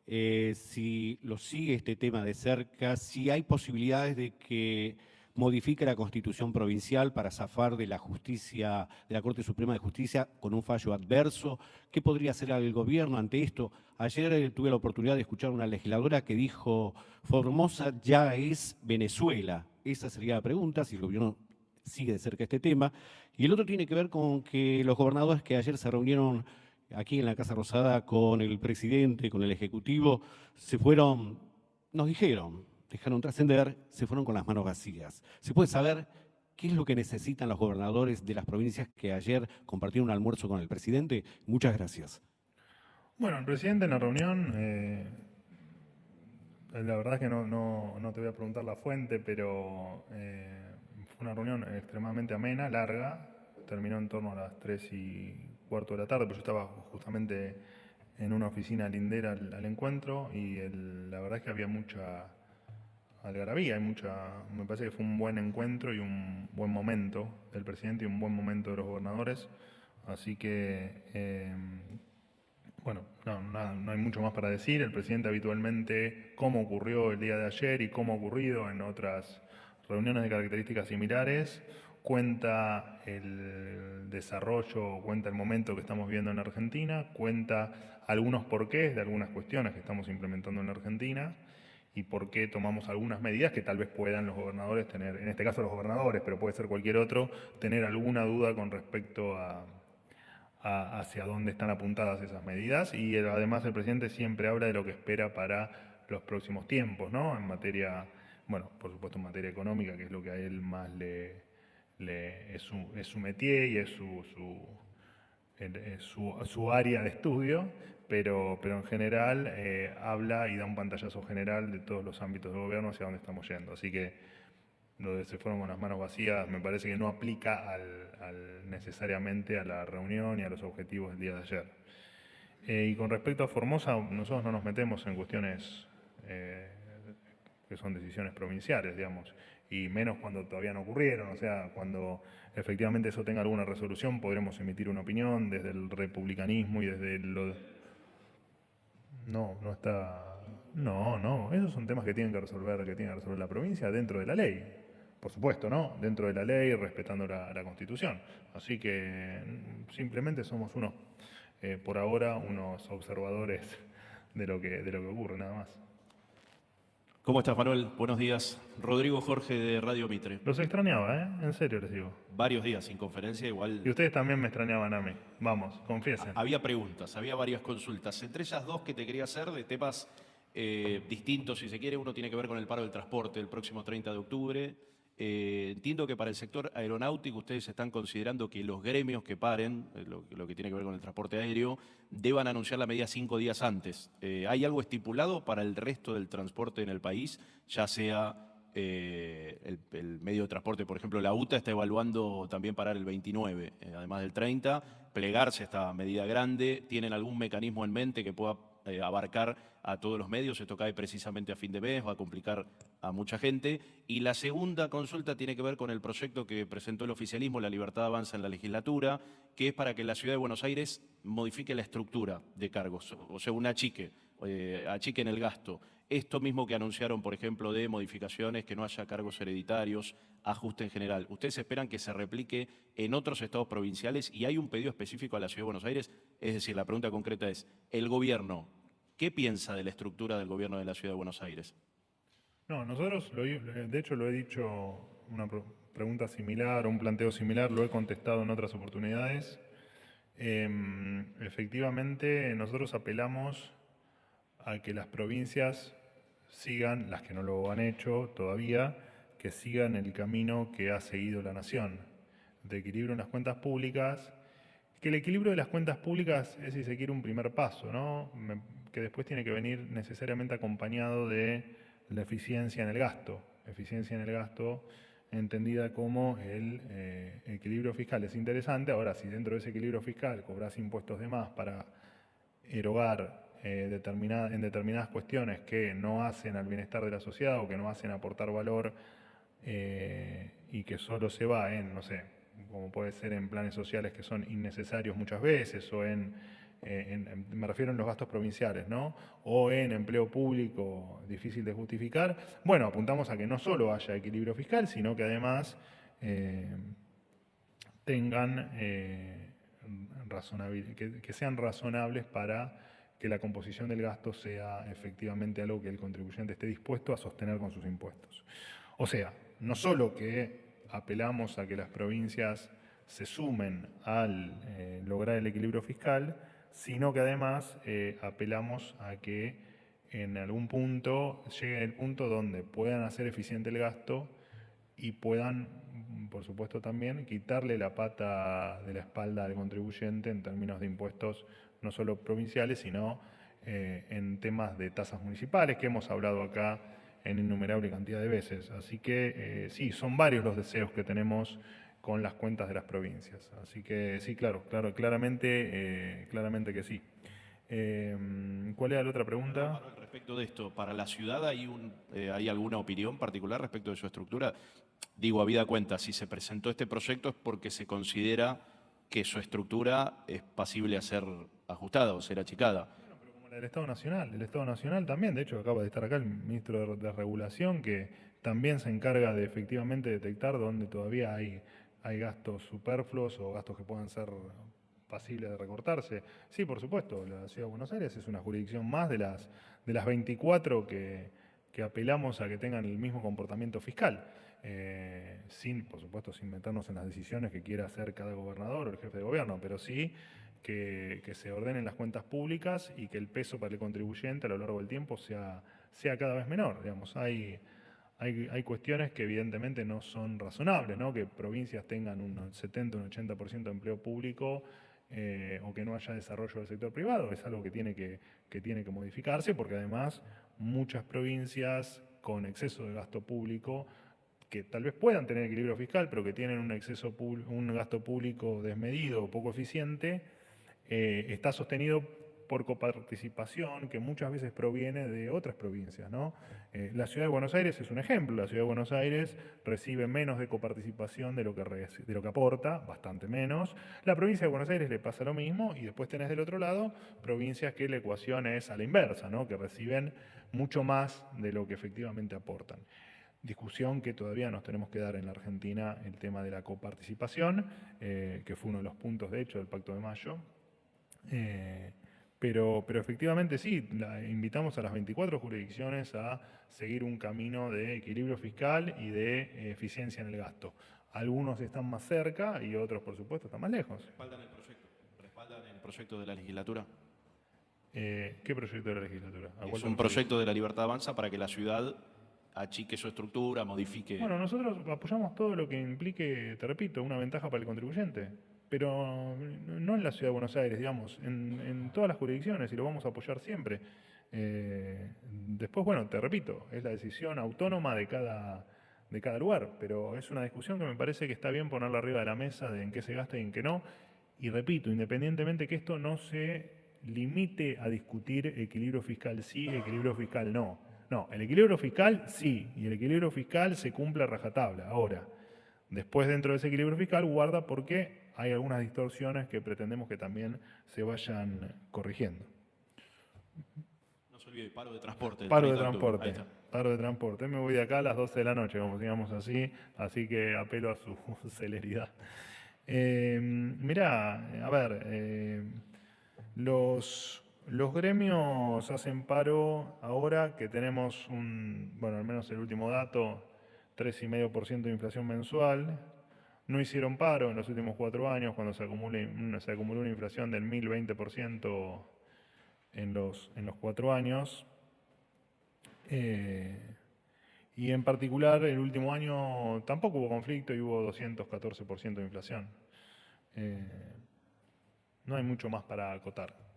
Si lo sigue este tema de cerca, si hay posibilidades de que modifique la Constitución provincial para zafar de la justicia, de la Corte Suprema de Justicia con un fallo adverso. ¿Qué podría hacer el gobierno ante esto? Ayer tuve la oportunidad de escuchar a una legisladora que dijo: Formosa ya es Venezuela. Esa sería la pregunta, si el gobierno sigue de cerca este tema. Y el otro tiene que ver con que los gobernadores que ayer se reunieron aquí en la Casa Rosada con el presidente, con el Ejecutivo, dejaron trascender, se fueron con las manos vacías. ¿Se puede saber qué es lo que necesitan los gobernadores de las provincias que ayer compartieron un almuerzo con el presidente? Muchas gracias. Bueno, el presidente en la reunión, la verdad es que no te voy a preguntar la fuente, pero fue una reunión extremadamente amena, larga, terminó en torno a las 3:15 de la tarde, pero yo estaba justamente en una oficina lindera al encuentro, y la verdad es que había mucha algarabía, me parece que fue un buen encuentro y un buen momento del presidente y un buen momento de los gobernadores, así que bueno, no hay mucho más para decir. El presidente habitualmente, como ocurrió el día de ayer y como ha ocurrido en otras reuniones de características similares, cuenta el desarrollo, cuenta el momento que estamos viviendo en Argentina, cuenta algunos porqués de algunas cuestiones que estamos implementando en la Argentina y por qué tomamos algunas medidas que tal vez puedan los gobernadores tener, en este caso los gobernadores, pero puede ser cualquier otro, tener alguna duda con respecto hacia dónde están apuntadas esas medidas. Y además el presidente siempre habla de lo que espera para los próximos tiempos, ¿no? En materia, bueno, por supuesto en materia económica, que es lo que a él más es su métier y es su área de estudio, pero en general habla y da un pantallazo general de todos los ámbitos del gobierno hacia dónde estamos yendo. Así que lo de se fueron con las manos vacías me parece que no aplica necesariamente a la reunión y a los objetivos del día de ayer. Y con respecto a Formosa, nosotros no nos metemos en cuestiones que son decisiones provinciales, digamos, y menos cuando todavía no ocurrieron. O sea, cuando efectivamente eso tenga alguna resolución, podremos emitir una opinión desde el republicanismo y desde No, esos son temas que tienen que resolver la provincia dentro de la ley. Por supuesto, ¿no? Dentro de la ley, respetando la Constitución. Así que simplemente somos por ahora, unos observadores de lo que ocurre, nada más. ¿Cómo estás, Manuel? Buenos días. Rodrigo Jorge, de Radio Mitre. Los extrañaba, ¿eh? En serio les digo. Varios días sin conferencia, igual. Y ustedes también me extrañaban a mí. Vamos, confiesen. Había preguntas, había varias consultas. Entre ellas dos que te quería hacer de temas distintos, si se quiere. Uno tiene que ver con el paro del transporte el próximo 30 de octubre. Entiendo que para el sector aeronáutico ustedes están considerando que los gremios que paren, lo que tiene que ver con el transporte aéreo, deban anunciar la medida 5 días antes. ¿Hay algo estipulado para el resto del transporte en el país? Ya sea el medio de transporte, por ejemplo, la UTA está evaluando también parar el 29, además del 30, plegarse a esta medida grande. ¿Tienen algún mecanismo en mente que pueda abarcar a todos los medios? Esto cae precisamente a fin de mes, va a complicar a mucha gente. Y la segunda consulta tiene que ver con el proyecto que presentó el oficialismo, La Libertad Avanza en la legislatura, que es para que la Ciudad de Buenos Aires modifique la estructura de cargos, o sea, achiquen el gasto. Esto mismo que anunciaron, por ejemplo, de modificaciones, que no haya cargos hereditarios, ajuste en general. ¿Ustedes esperan que se replique en otros estados provinciales y hay un pedido específico a la Ciudad de Buenos Aires? Es decir, la pregunta concreta es, ¿el gobierno qué piensa de la estructura del gobierno de la Ciudad de Buenos Aires? No, nosotros, de hecho lo he dicho, una pregunta similar o un planteo similar, lo he contestado en otras oportunidades. Efectivamente, nosotros apelamos a que las provincias sigan, las que no lo han hecho todavía, que sigan el camino que ha seguido la nación, de equilibrio en las cuentas públicas, que el equilibrio de las cuentas públicas es, si se quiere, un primer paso, ¿no? Que después tiene que venir necesariamente acompañado de la eficiencia en el gasto. Eficiencia en el gasto entendida como el equilibrio fiscal. Es interesante, ahora, si dentro de ese equilibrio fiscal cobras impuestos de más para erogar en determinadas cuestiones que no hacen al bienestar de la sociedad o que no hacen aportar valor y que solo se va en, no sé, como puede ser en planes sociales que son innecesarios muchas veces, o me refiero en los gastos provinciales, ¿no? O en empleo público difícil de justificar. Bueno, apuntamos a que no solo haya equilibrio fiscal, sino que además tengan que sean razonables para que la composición del gasto sea efectivamente algo que el contribuyente esté dispuesto a sostener con sus impuestos. O sea, no solo que apelamos a que las provincias se sumen al lograr el equilibrio fiscal, sino que además apelamos a que en algún punto llegue el punto donde puedan hacer eficiente el gasto y puedan, por supuesto, también quitarle la pata de la espalda al contribuyente en términos de impuestos no solo provinciales, sino en temas de tasas municipales, que hemos hablado acá en innumerable cantidad de veces. Así que sí, son varios los deseos que tenemos con las cuentas de las provincias. Así que sí, claramente que sí. ¿Cuál era la otra pregunta? Manuel, respecto de esto, ¿para la ciudad hay alguna opinión particular respecto de su estructura? Digo, habida cuenta, si se presentó este proyecto es porque se considera que su estructura es pasible a ser ajustada o ser achicada. Bueno, pero como la del Estado Nacional. El Estado Nacional también, de hecho, acaba de estar acá el ministro de Regulación, que también se encarga de efectivamente detectar dónde todavía hay gastos superfluos o gastos que puedan ser pasibles de recortarse. Sí, por supuesto, la Ciudad de Buenos Aires es una jurisdicción más de las 24 que apelamos a que tengan el mismo comportamiento fiscal. Por supuesto, sin meternos en las decisiones que quiera hacer cada gobernador o el jefe de gobierno, pero sí que se ordenen las cuentas públicas y que el peso para el contribuyente a lo largo del tiempo sea cada vez menor. Digamos, hay cuestiones que evidentemente no son razonables, ¿no? Que provincias tengan un 70, un 80% de empleo público o que no haya desarrollo del sector privado, es algo que tiene que modificarse, porque además muchas provincias con exceso de gasto público, que tal vez puedan tener equilibrio fiscal, pero que tienen un gasto público desmedido o poco eficiente, está sostenido por coparticipación que muchas veces proviene de otras provincias, ¿no? La Ciudad de Buenos Aires es un ejemplo. La Ciudad de Buenos Aires recibe menos de coparticipación de lo que aporta, bastante menos. La provincia de Buenos Aires le pasa lo mismo, y después tenés del otro lado provincias que la ecuación es a la inversa, ¿no? Que reciben mucho más de lo que efectivamente aportan. Discusión que todavía nos tenemos que dar en la Argentina, el tema de la coparticipación, que fue uno de los puntos, de hecho, del Pacto de Mayo. Pero efectivamente sí, invitamos a las 24 jurisdicciones a seguir un camino de equilibrio fiscal y de eficiencia en el gasto. Algunos están más cerca y otros, por supuesto, están más lejos. ¿Respaldan el proyecto? ¿Respaldan el proyecto de la legislatura? ¿Qué proyecto de la legislatura? Es un proyecto de la Libertad Avanza para que la ciudad achique su estructura, modifique. Bueno, nosotros apoyamos todo lo que implique, te repito, una ventaja para el contribuyente, pero no en la Ciudad de Buenos Aires, digamos, en todas las jurisdicciones, y lo vamos a apoyar siempre. Después, bueno, te repito, es la decisión autónoma de cada lugar, pero es una discusión que me parece que está bien ponerla arriba de la mesa de en qué se gasta y en qué no. Y repito, independientemente que esto no se limite a discutir equilibrio fiscal sí, equilibrio fiscal no. No, el equilibrio fiscal sí, y el equilibrio fiscal se cumple a rajatabla. Ahora, después dentro de ese equilibrio fiscal guarda porque hay algunas distorsiones que pretendemos que también se vayan corrigiendo. No se olvide, paro de transporte. Paro de transporte. Me voy de acá a las 12 de la noche, como digamos así que apelo a su celeridad. Mirá, a ver, los Los gremios hacen paro ahora que tenemos bueno, al menos el último dato, 3,5% de inflación mensual. No hicieron paro en los últimos 4 años cuando se acumuló una inflación del 1.020% en los 4 años. Y en particular, el último año tampoco hubo conflicto y hubo 214% de inflación. No hay mucho más para acotar.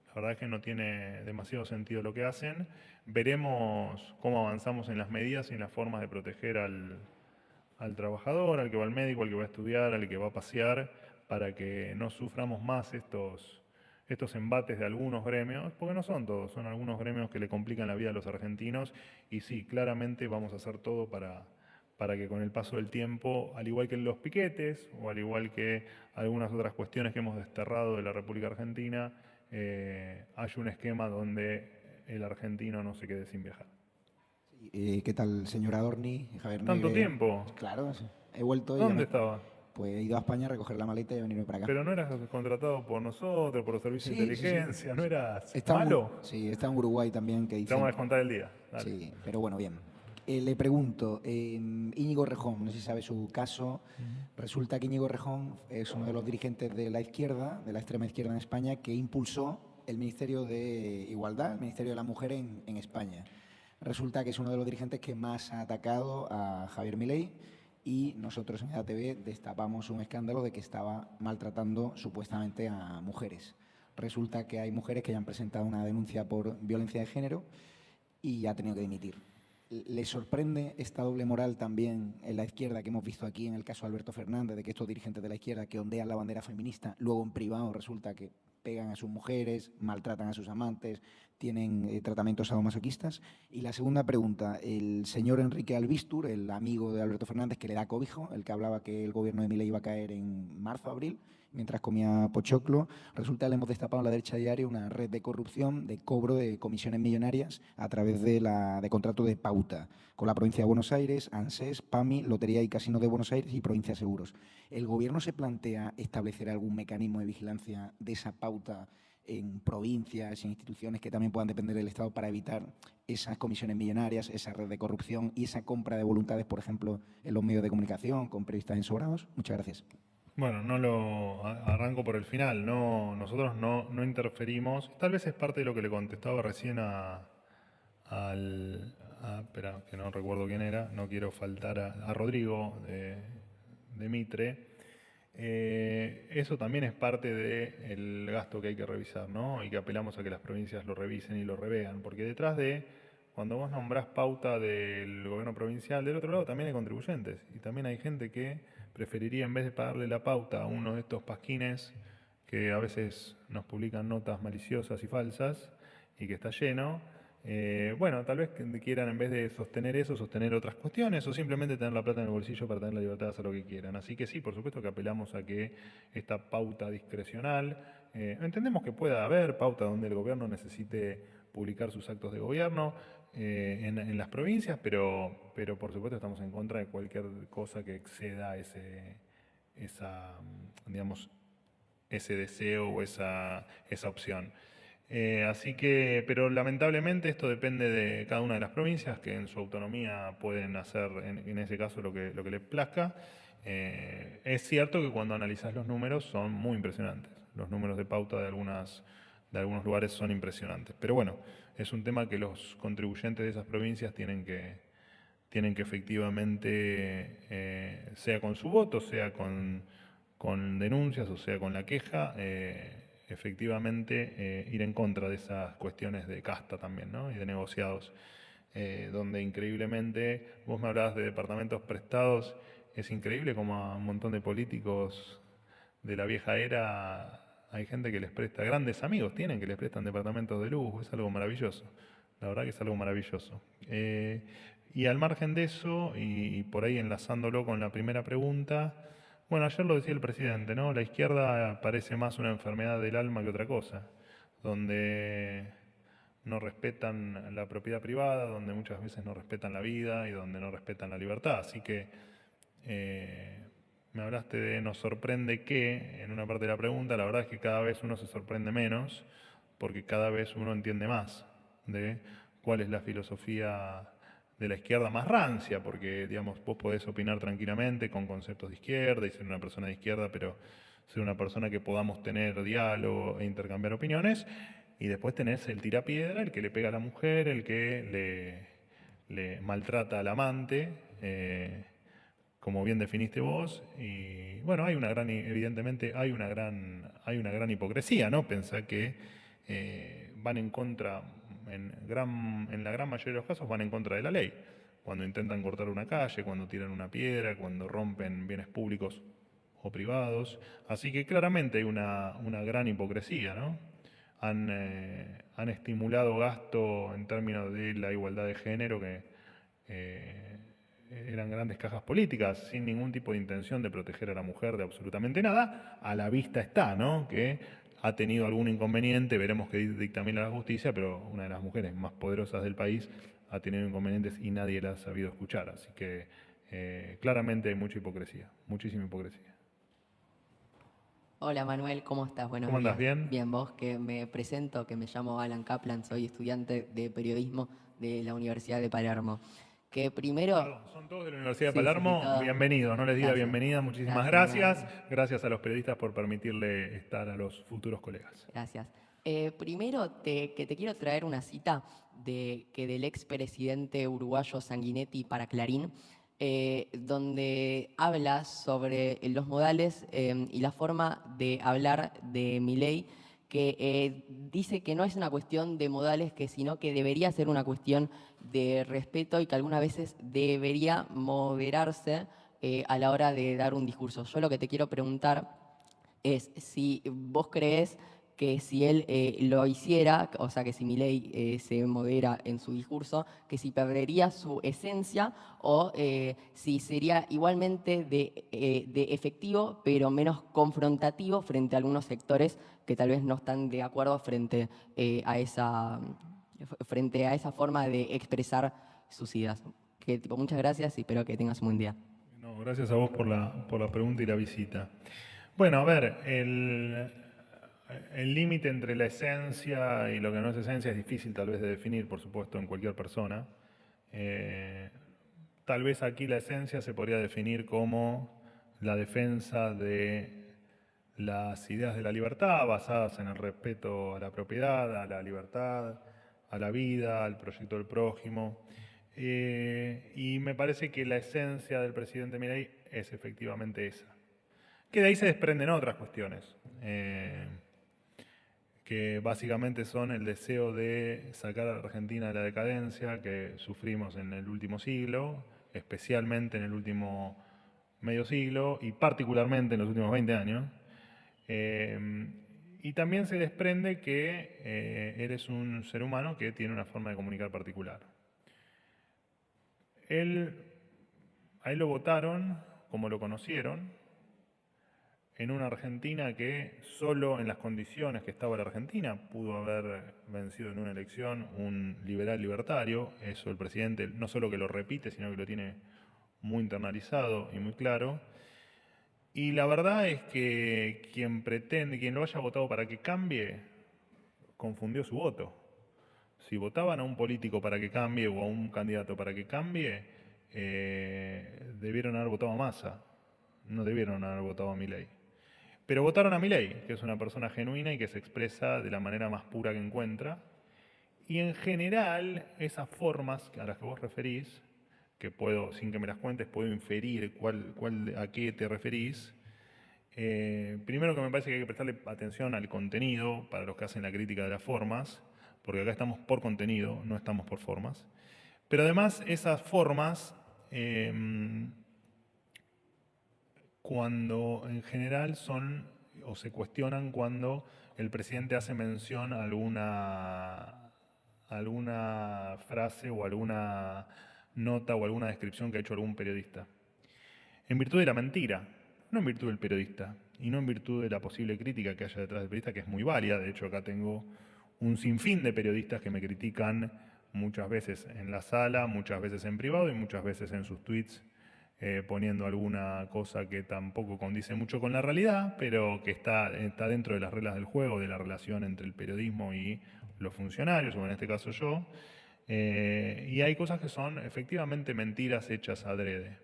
La verdad es que no tiene demasiado sentido lo que hacen. Veremos cómo avanzamos en las medidas y en las formas de proteger al trabajador, al que va al médico, al que va a estudiar, al que va a pasear, para que no suframos más estos embates de algunos gremios, porque no son todos, son algunos gremios que le complican la vida a los argentinos, y sí, claramente vamos a hacer todo para que con el paso del tiempo, al igual que los piquetes, o al igual que algunas otras cuestiones que hemos desterrado de la República Argentina, haya un esquema donde el argentino no se quede sin viajar. ¿Qué tal, señor Adorni? Javier ¿Tanto Negre? tiempo? Claro, he vuelto. ¿Dónde estaba? Pues he ido a España a recoger la maleta y a venirme para acá. Pero no eras contratado por nosotros, por los servicios de inteligencia, ¿no eras malo? Sí, está en Uruguay también. Que Te vamos a descontar el día. Dale. Sí, pero bueno, bien. Le pregunto, Íñigo Rejón, no sé si sabe su caso. Resulta que Íñigo Rejón es uno de los dirigentes de la izquierda, de la extrema izquierda en España, que impulsó el Ministerio de Igualdad, el Ministerio de la Mujer en España. Resulta que es uno de los dirigentes que más ha atacado a Javier Milei, y nosotros en EDATV destapamos un escándalo de que estaba maltratando supuestamente a mujeres. Resulta que hay mujeres que ya han presentado una denuncia por violencia de género y ha tenido que dimitir. ¿Le sorprende esta doble moral también en la izquierda que hemos visto aquí en el caso de Alberto Fernández, de que estos dirigentes de la izquierda que ondean la bandera feminista, luego en privado resulta que pegan a sus mujeres, maltratan a sus amantes, tienen tratamientos sadomasoquistas? Y la segunda pregunta, el señor Enrique Albistur, el amigo de Alberto Fernández que le da cobijo, el que hablaba que el gobierno de Milei iba a caer en marzo, abril, mientras comía pochoclo, resulta que le hemos destapado en La Derecha Diario una red de corrupción, de cobro de comisiones millonarias a través de contrato de pauta con la provincia de Buenos Aires, ANSES, PAMI, Lotería y Casinos de Buenos Aires y Provincia Seguros. ¿El gobierno se plantea establecer algún mecanismo de vigilancia de esa pauta en provincias e instituciones que también puedan depender del Estado para evitar esas comisiones millonarias, esa red de corrupción y esa compra de voluntades, por ejemplo, en los medios de comunicación con periodistas ensobrados? Muchas gracias. Bueno, arranco por el final. Nosotros no interferimos. Tal vez es parte de lo que le contestaba recién espera, que no recuerdo quién era. No quiero faltar a Rodrigo de Mitre. Eso también es parte del gasto que hay que revisar, ¿no? Y que apelamos a que las provincias lo revisen y lo revean. Porque detrás cuando vos nombrás pauta del gobierno provincial, del otro lado también hay contribuyentes. Y también hay gente que preferiría, en vez de pagarle la pauta a uno de estos pasquines que a veces nos publican notas maliciosas y falsas y que está lleno, bueno, tal vez quieran, en vez de sostener eso, sostener otras cuestiones o simplemente tener la plata en el bolsillo para tener la libertad de hacer lo que quieran. Así que sí, por supuesto que apelamos a que esta pauta discrecional, entendemos que pueda haber pauta donde el gobierno necesite publicar sus actos de gobierno en las provincias, pero por supuesto estamos en contra de cualquier cosa que exceda ese deseo o esa opción. Así que, pero lamentablemente esto depende de cada una de las provincias, que en su autonomía pueden hacer en ese caso lo que les plazca. Es cierto que cuando analizás los números son muy impresionantes. Los números de pauta de algunos lugares son impresionantes. Pero bueno, es un tema que los contribuyentes de esas provincias tienen que efectivamente, sea con su voto, sea con denuncias o sea con la queja, efectivamente ir en contra de esas cuestiones de casta también, ¿no? Y de negociados, donde increíblemente, vos me hablabas de departamentos prestados, es increíble como a un montón de políticos de la vieja era hay gente que les presta, grandes amigos tienen que les prestan departamentos de lujo, es algo maravilloso, la verdad que es algo maravilloso. Y al margen de eso, y por ahí enlazándolo con la primera pregunta, bueno, ayer lo decía el presidente, ¿no? La izquierda parece más una enfermedad del alma que otra cosa, donde no respetan la propiedad privada, donde muchas veces no respetan la vida y donde no respetan la libertad. Así que me hablaste de nos sorprende que, en una parte de la pregunta, la verdad es que cada vez uno se sorprende menos, porque cada vez uno entiende más de cuál es la filosofía de la izquierda más rancia, porque, digamos, vos podés opinar tranquilamente con conceptos de izquierda y ser una persona de izquierda, pero ser una persona que podamos tener diálogo e intercambiar opiniones, y después tenés el tirapiedra, el que le pega a la mujer, el que le maltrata al amante, como bien definiste vos, y bueno, evidentemente hay una gran hipocresía, ¿no? Pensar que van en contra, en la gran mayoría de los casos van en contra de la ley. Cuando intentan cortar una calle, cuando tiran una piedra, cuando rompen bienes públicos o privados. Así que claramente hay una gran hipocresía, ¿no? Han estimulado gasto en términos de la igualdad de género que eran grandes cajas políticas, sin ningún tipo de intención de proteger a la mujer de absolutamente nada. A la vista está, ¿no? Que ha tenido algún inconveniente, veremos qué dictamina la justicia, pero una de las mujeres más poderosas del país ha tenido inconvenientes y nadie la ha sabido escuchar. Así que claramente hay mucha hipocresía, muchísima hipocresía. Hola Manuel, ¿cómo estás? Buenos ¿Cómo andas? días. ¿Bien? Bien, vos, que me presento, que me llamo Alan Kaplan, soy estudiante de periodismo de la Universidad de Palermo. Que primero... Perdón, son todos de la Universidad de Sí, sí, Palermo. todos. Bienvenidos, no les diga Gracias. bienvenida, muchísimas gracias. Gracias a los periodistas por permitirle estar a los futuros colegas. Gracias. Primero que te quiero traer una cita del expresidente uruguayo Sanguinetti para Clarín, donde habla sobre los modales y la forma de hablar de Milei, que dice que no es una cuestión de modales, sino que debería ser una cuestión de respeto y que algunas veces debería moderarse a la hora de dar un discurso. Yo lo que te quiero preguntar es si vos crees que si él lo hiciera, o sea, que si Milei se modera en su discurso, que si perdería su esencia o si sería igualmente de efectivo, pero menos confrontativo frente a algunos sectores que tal vez no están de acuerdo frente a esa forma de expresar sus ideas. Muchas gracias y espero que tengas un buen día. No, gracias a vos por la pregunta y la visita. Bueno, a ver, el límite entre la esencia y lo que no es esencia es difícil tal vez de definir, por supuesto, en cualquier persona. Tal vez aquí la esencia se podría definir como la defensa de las ideas de la libertad basadas en el respeto a la propiedad, a la libertad, a la vida, al proyecto del prójimo. Y me parece que la esencia del presidente Milei es efectivamente esa. Que de ahí se desprenden otras cuestiones, que básicamente son el deseo de sacar a la Argentina de la decadencia que sufrimos en el último siglo, especialmente en el último medio siglo y particularmente en los últimos 20 años. Y también se desprende que eres un ser humano que tiene una forma de comunicar particular. A él lo votaron como lo conocieron, en una Argentina que solo en las condiciones que estaba la Argentina pudo haber vencido en una elección un liberal libertario. Eso el presidente no solo que lo repite, sino que lo tiene muy internalizado y muy claro. Y la verdad es que quien lo haya votado para que cambie, confundió su voto. Si votaban a un político para que cambie o a un candidato para que cambie, debieron haber votado a Massa, no debieron haber votado a Milei. Pero votaron a Milei, que es una persona genuina y que se expresa de la manera más pura que encuentra. Y en general, esas formas a las que vos referís, que puedo, sin que me las cuentes, puedo inferir a qué te referís. Primero que me parece que hay que prestarle atención al contenido para los que hacen la crítica de las formas, porque acá estamos por contenido, no estamos por formas. Pero además esas formas, cuando en general son o se cuestionan cuando el presidente hace mención a alguna frase o alguna nota o alguna descripción que ha hecho algún periodista. En virtud de la mentira, no en virtud del periodista y no en virtud de la posible crítica que haya detrás del periodista, que es muy válida. De hecho, acá tengo un sinfín de periodistas que me critican muchas veces en la sala, muchas veces en privado y muchas veces en sus tweets poniendo alguna cosa que tampoco condice mucho con la realidad, pero que está dentro de las reglas del juego, de la relación entre el periodismo y los funcionarios, o en este caso yo. Y hay cosas que son efectivamente mentiras hechas adrede.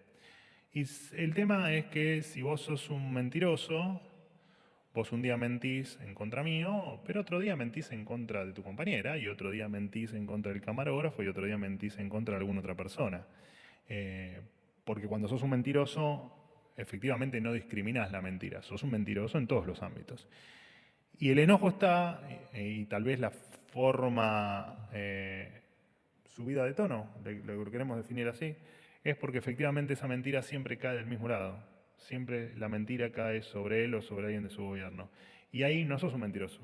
Y el tema es que si vos sos un mentiroso, vos un día mentís en contra mío, pero otro día mentís en contra de tu compañera, y otro día mentís en contra del camarógrafo, y otro día mentís en contra de alguna otra persona. Porque cuando sos un mentiroso, efectivamente no discriminás la mentira, sos un mentiroso en todos los ámbitos. Y el enojo está, y tal vez la forma subida de tono, lo queremos definir así, es porque efectivamente esa mentira siempre cae del mismo lado. Siempre la mentira cae sobre él o sobre alguien de su gobierno. Y ahí no sos un mentiroso.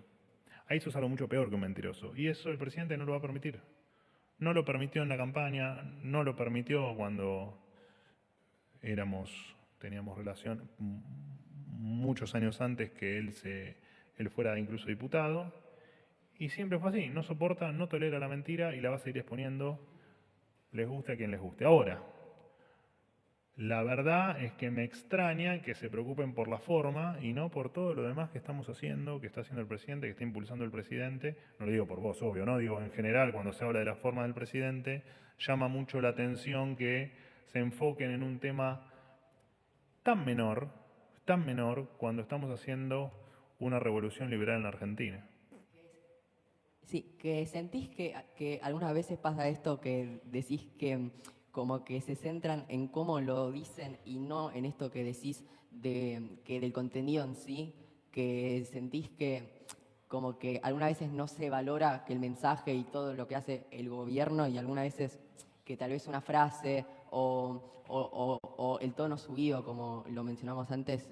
Ahí sos algo mucho peor que un mentiroso. Y eso el presidente no lo va a permitir. No lo permitió en la campaña, no lo permitió cuando teníamos relación muchos años antes que él fuera incluso diputado. Y siempre fue así. No soporta, no tolera la mentira y la va a seguir exponiendo, les guste a quien les guste. Ahora, la verdad es que me extraña que se preocupen por la forma y no por todo lo demás que estamos haciendo, que está haciendo el presidente, que está impulsando el presidente. No lo digo por vos, obvio, no digo en general, cuando se habla de la forma del presidente, llama mucho la atención que se enfoquen en un tema tan menor, cuando estamos haciendo una revolución liberal en la Argentina. Sí, que sentís que algunas veces pasa esto que decís que como que se centran en cómo lo dicen y no en esto que decís que del contenido en sí, que sentís que como que algunas veces no se valora que el mensaje y todo lo que hace el gobierno y algunas veces que tal vez una frase o el tono subido, como lo mencionamos antes,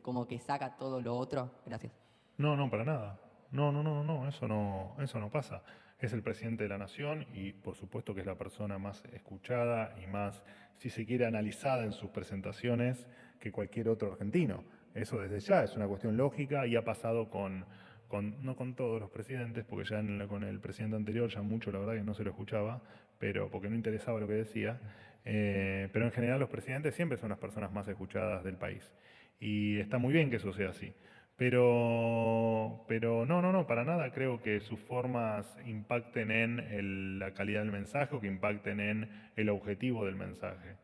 como que saca todo lo otro. Gracias. No, para nada. No, eso no pasa. Es el presidente de la nación y por supuesto que es la persona más escuchada y más, si se quiere, analizada en sus presentaciones que cualquier otro argentino. Eso desde ya es una cuestión lógica y ha pasado no con todos los presidentes, porque ya con el presidente anterior ya mucho la verdad que no se lo escuchaba, pero porque no interesaba lo que decía. Pero en general los presidentes siempre son las personas más escuchadas del país. Y está muy bien que eso sea así. Pero no, para nada creo que sus formas impacten en la calidad del mensaje o que impacten en el objetivo del mensaje.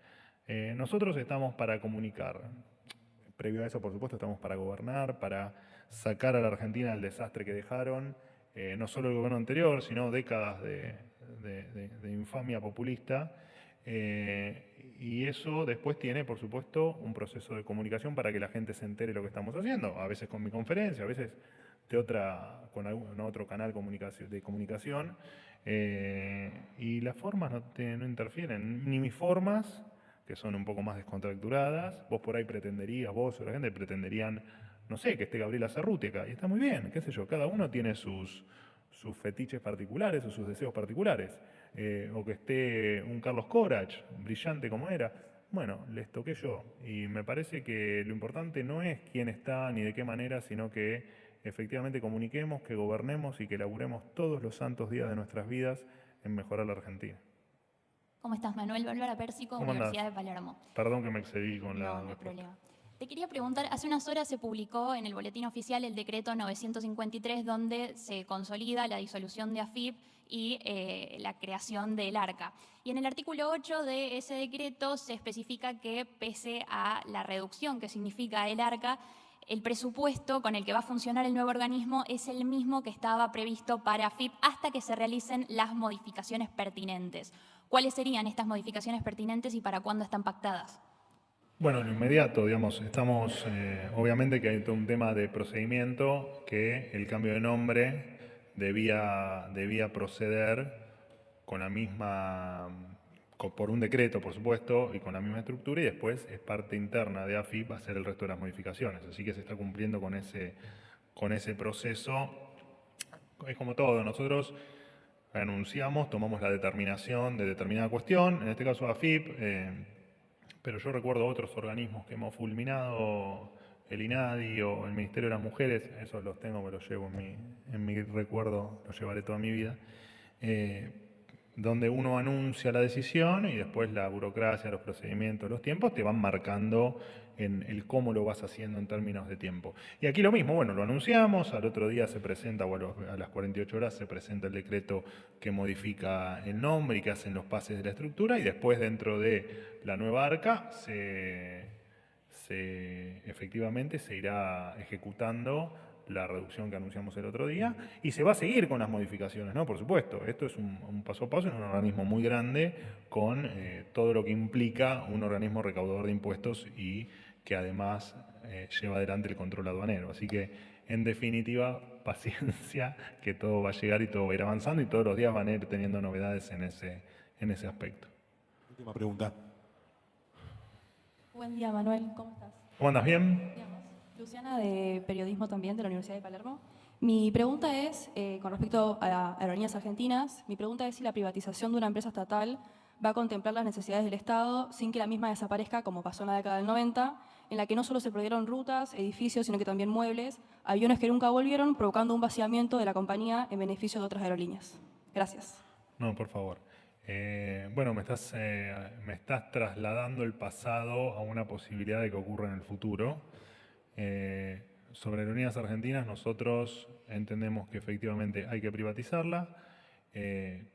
Nosotros estamos para comunicar. Previo a eso, por supuesto, estamos para gobernar, para sacar a la Argentina del desastre que dejaron, no solo el gobierno anterior, sino décadas de infamia populista. Y eso después tiene, por supuesto, un proceso de comunicación para que la gente se entere de lo que estamos haciendo. A veces con mi conferencia, a veces con otro canal de comunicación. Y las formas no interfieren, ni mis formas, que son un poco más descontracturadas. Vos por ahí vos o la gente pretenderían, no sé, que esté Gabriela Cerruti acá. Y está muy bien, qué sé yo, cada uno tiene sus fetiches particulares o sus deseos particulares. O que esté un Carlos Corach, brillante como era. Bueno, les toqué yo. Y me parece que lo importante no es quién está ni de qué manera, sino que efectivamente comuniquemos, que gobernemos y que laburemos todos los santos días de nuestras vidas en mejorar la Argentina. ¿Cómo estás, Manuel? Bárbara Pérsico, ¿Cómo Universidad andás? de Palermo. Perdón que me excedí con la... No hay problema. Te quería preguntar, hace unas horas se publicó en el Boletín Oficial el decreto 953, donde se consolida la disolución de AFIP y la creación del ARCA. Y en el artículo 8 de ese decreto se especifica que pese a la reducción que significa el ARCA, el presupuesto con el que va a funcionar el nuevo organismo es el mismo que estaba previsto para AFIP hasta que se realicen las modificaciones pertinentes. ¿Cuáles serían estas modificaciones pertinentes y para cuándo están pactadas? Bueno, en lo inmediato, digamos, estamos, obviamente que hay todo un tema de procedimiento, que el cambio de nombre debía proceder con la misma, por un decreto, por supuesto, y con la misma estructura, y después es parte interna de AFIP hacer el resto de las modificaciones. Así que se está cumpliendo con ese proceso. Es como todo, nosotros anunciamos, tomamos la determinación de determinada cuestión, en este caso AFIP, pero yo recuerdo otros organismos que hemos fulminado, el INADI o el Ministerio de las Mujeres, esos los tengo, me los llevo en mi recuerdo, los llevaré toda mi vida. donde uno anuncia la decisión y después la burocracia, los procedimientos, los tiempos te van marcando en el cómo lo vas haciendo en términos de tiempo. Y aquí lo mismo, bueno, lo anunciamos, al otro día se presenta, o a las 48 horas se presenta el decreto que modifica el nombre y que hacen los pases de la estructura, y después dentro de la nueva ARCA efectivamente se irá ejecutando la reducción que anunciamos el otro día, y se va a seguir con las modificaciones, ¿no? Por supuesto, esto es un paso a paso, es un organismo muy grande con todo lo que implica un organismo recaudador de impuestos y que además lleva adelante el control aduanero. Así que, en definitiva, paciencia, que todo va a llegar y todo va a ir avanzando y todos los días van a ir teniendo novedades en ese aspecto. Última pregunta. Buen día, Manuel. ¿Cómo estás? ¿Cómo andas? ¿Bien? Luciana, de Periodismo también, de la Universidad de Palermo. Mi pregunta es, con respecto a Aerolíneas Argentinas, mi pregunta es si la privatización de una empresa estatal va a contemplar las necesidades del Estado sin que la misma desaparezca, como pasó en la década del 90, en la que no solo se perdieron rutas, edificios, sino que también muebles, aviones que nunca volvieron, provocando un vaciamiento de la compañía en beneficio de otras aerolíneas. Gracias. No, por favor. Bueno, me estás trasladando el pasado a una posibilidad de que ocurra en el futuro. Sobre Aerolíneas Argentinas, nosotros entendemos que efectivamente hay que privatizarla,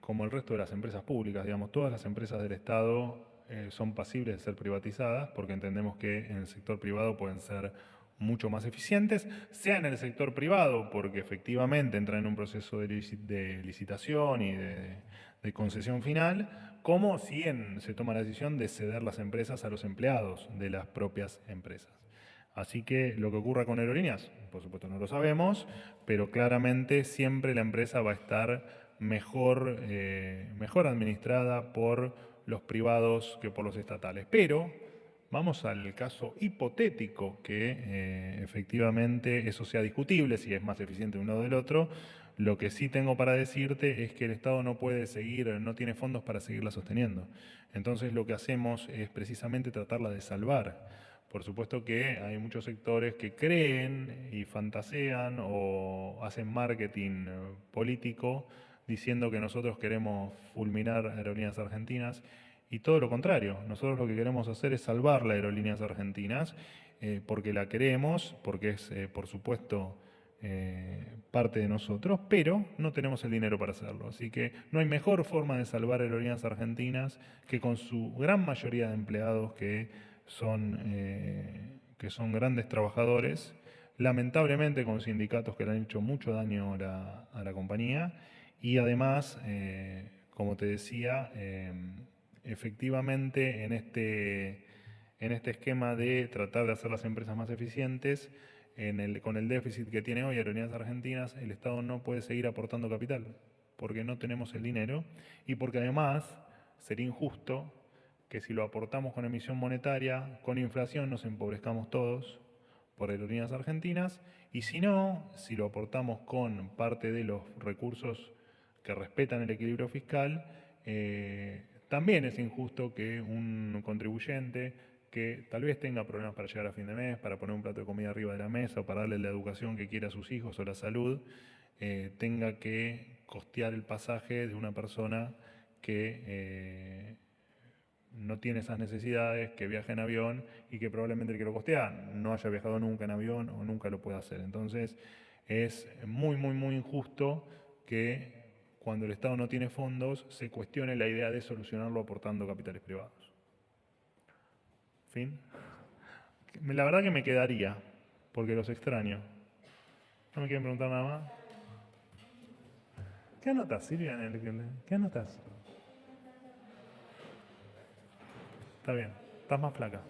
como el resto de las empresas públicas. Digamos, todas las empresas del Estado son pasibles de ser privatizadas porque entendemos que en el sector privado pueden ser mucho más eficientes, sea en el sector privado porque efectivamente entra en un proceso de licitación y de concesión final, como si se toma la decisión de ceder las empresas a los empleados de las propias empresas. Así que lo que ocurra con Aerolíneas, por supuesto no lo sabemos, pero claramente siempre la empresa va a estar mejor administrada por los privados que por los estatales. Pero vamos al caso hipotético que efectivamente eso sea discutible, si es más eficiente uno del otro. Lo que sí tengo para decirte es que el Estado no puede no tiene fondos para seguirla sosteniendo. Entonces lo que hacemos es precisamente tratarla de salvar. Por supuesto que hay muchos sectores que creen y fantasean o hacen marketing político diciendo que nosotros queremos fulminar Aerolíneas Argentinas y todo lo contrario. Nosotros lo que queremos hacer es salvar las Aerolíneas Argentinas porque la queremos, porque es, por supuesto, parte de nosotros, pero no tenemos el dinero para hacerlo. Así que no hay mejor forma de salvar Aerolíneas Argentinas que con su gran mayoría de empleados que son grandes trabajadores, lamentablemente con sindicatos que le han hecho mucho daño a la compañía y además, como te decía, efectivamente en este esquema de tratar de hacer las empresas más eficientes, con el déficit que tiene hoy Aerolíneas Argentinas, el Estado no puede seguir aportando capital porque no tenemos el dinero y porque además sería injusto que si lo aportamos con emisión monetaria, con inflación nos empobrezcamos todos por Aerolíneas Argentinas, y si no, si lo aportamos con parte de los recursos que respetan el equilibrio fiscal, también es injusto que un contribuyente que tal vez tenga problemas para llegar a fin de mes, para poner un plato de comida arriba de la mesa o para darle la educación que quiera a sus hijos o la salud, tenga que costear el pasaje de una persona que no tiene esas necesidades, que viaja en avión y que probablemente el que lo costea no haya viajado nunca en avión o nunca lo pueda hacer. Entonces es muy, muy, muy injusto que cuando el Estado no tiene fondos se cuestione la idea de solucionarlo aportando capitales privados. ¿Fin? La verdad que me quedaría, porque los extraño. ¿No me quieren preguntar nada más? ¿Qué anotas, Silvia? ¿Qué anotas? Está bien, estás más flaca.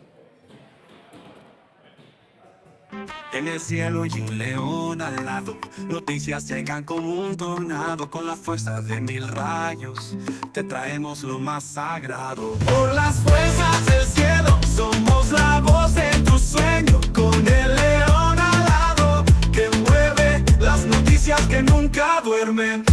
En el cielo hay un león al lado. Noticias llegan como un tornado. Con la fuerza de 1000 rayos te traemos lo más sagrado. Por las fuerzas del cielo somos la voz de tu sueño. Con el león al lado que mueve las noticias que nunca duermen.